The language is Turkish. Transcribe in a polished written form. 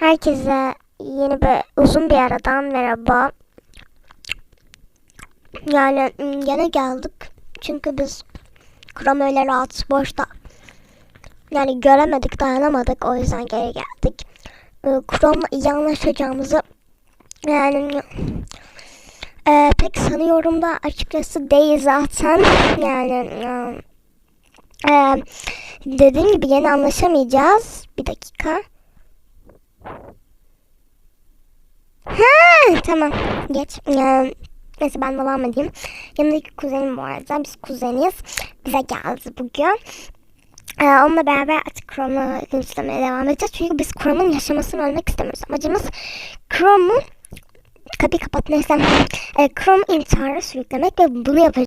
Herkese yeni bir uzun bir aradan merhaba. Yani gene geldik. Çünkü biz Chrome öyle rahat boşta. Yani göremedik, dayanamadık. O yüzden geri geldik. Chrome'la iyi anlaşacağımızı yani pek sanıyorum da açıkçası değil zaten. Yani dediğim gibi yeni anlaşamayacağız. Bir dakika. Tamam, geç. Neyse ben devam edeyim. Yanındaki kuzenim bu arada. Biz kuzeniz. Bize geldi bugün. Onunla beraber artık Chrome'u güncellemeye devam edeceğiz. Çünkü biz Chrome'un yaşamasını ölmek istemiyoruz. Amacımız Chrome'u kapıyı kapat neyse. Chrome intihara sürüklemek ve bunu